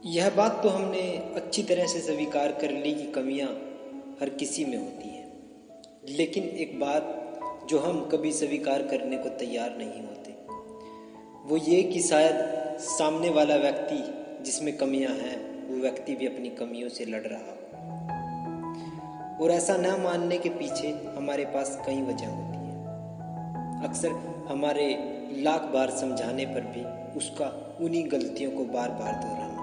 यह बात तो हमने अच्छी तरह से स्वीकार कर ली कि कमियां हर किसी में होती हैं, लेकिन एक बात जो हम कभी स्वीकार करने को तैयार नहीं होते वो ये कि शायद सामने वाला व्यक्ति जिसमें कमियां हैं वो व्यक्ति भी अपनी कमियों से लड़ रहा हो। और ऐसा न मानने के पीछे हमारे पास कई वजह होती हैं। अक्सर हमारे लाख बार समझाने पर भी उसका उन्हीं गलतियों को बार बार दोहराना।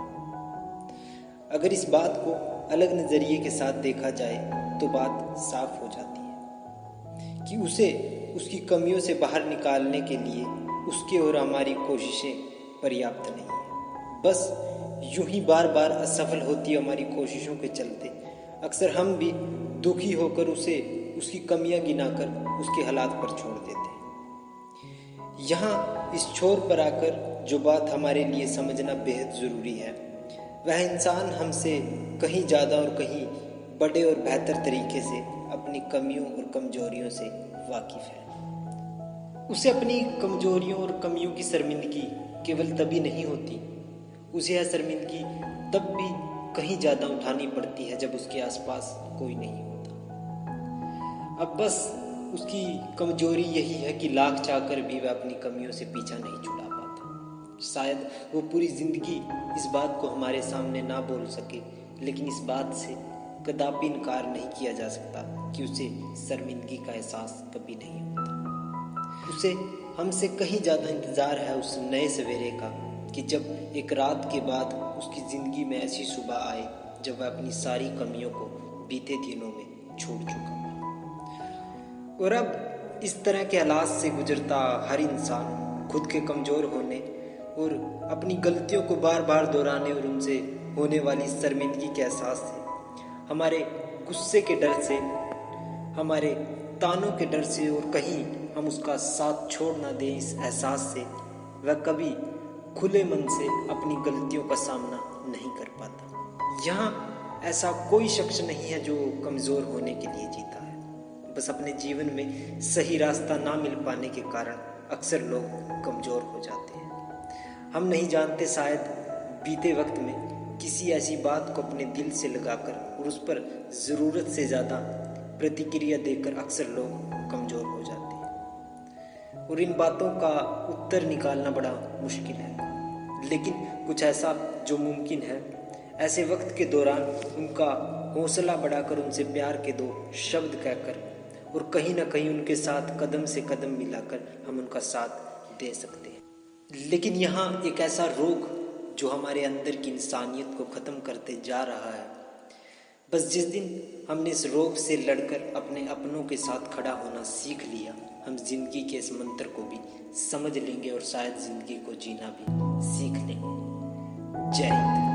अगर इस बात को अलग नज़रिए के साथ देखा जाए तो बात साफ हो जाती है कि उसे उसकी कमियों से बाहर निकालने के लिए उसके और हमारी कोशिशें पर्याप्त नहीं है। बस यूं ही बार बार असफल होती हमारी कोशिशों के चलते अक्सर हम भी दुखी होकर उसे उसकी कमियां गिनाकर उसके हालात पर छोड़ देते हैं। यहाँ इस छोर पर आकर जो बात हमारे लिए समझना बेहद ज़रूरी है वह इंसान हमसे कहीं ज़्यादा और कहीं बड़े और बेहतर तरीके से अपनी कमियों और कमजोरियों से वाकिफ़ है। उसे अपनी कमजोरियों और कमियों की शर्मिंदगी केवल तभी नहीं होती, उसे यह शर्मिंदगी तब भी कहीं ज़्यादा उठानी पड़ती है जब उसके आसपास कोई नहीं होता। अब बस उसकी कमजोरी यही है कि लाख चाहकर भी वह अपनी कमियों से पीछा नहीं छुड़ा पाता। शायद वो पूरी जिंदगी इस बात को हमारे सामने ना बोल सके, लेकिन इस बात से कदापि इनकार नहीं किया जा सकता कि उसे शर्मिंदगी का एहसास कभी नहीं होता। उसे हमसे कहीं ज़्यादा इंतज़ार है उस नए सवेरे का कि जब एक रात के बाद उसकी ज़िंदगी में ऐसी सुबह आए जब वह अपनी सारी कमियों को बीते दिनों में छोड़ चुका। और अब इस तरह के हालात से गुजरता हर इंसान खुद के कमज़ोर होने और अपनी गलतियों को बार बार दोहराने और उनसे होने वाली शर्मिंदगी के एहसास से, हमारे गुस्से के डर से, हमारे तानों के डर से और कहीं हम उसका साथ छोड़ ना दें इस एहसास से वह कभी खुले मन से अपनी गलतियों का सामना नहीं कर पाता। यहाँ ऐसा कोई शख्स नहीं है जो कमज़ोर होने के लिए जीता है, बस अपने जीवन में सही रास्ता ना मिल पाने के कारण अक्सर लोग कमज़ोर हो जाते हैं। हम नहीं जानते, शायद बीते वक्त में किसी ऐसी बात को अपने दिल से लगाकर और उस पर ज़रूरत से ज़्यादा प्रतिक्रिया देकर अक्सर लोग कमज़ोर हो जाते हैं। और इन बातों का उत्तर निकालना बड़ा मुश्किल है, लेकिन कुछ ऐसा जो मुमकिन है। ऐसे वक्त के दौरान उनका हौसला बढ़ाकर उनसे प्यार के दो शब्द कहकर और कहीं ना कहीं उनके साथ कदम से कदम मिलाकर हम उनका साथ दे सकते हैं। लेकिन यहाँ एक ऐसा रोग जो हमारे अंदर की इंसानियत को ख़त्म करते जा रहा है, बस जिस दिन हमने इस रोग से लड़कर अपने अपनों के साथ खड़ा होना सीख लिया, हम जिंदगी के इस मंत्र को भी समझ लेंगे और शायद जिंदगी को जीना भी सीख लेंगे। जय हिंद।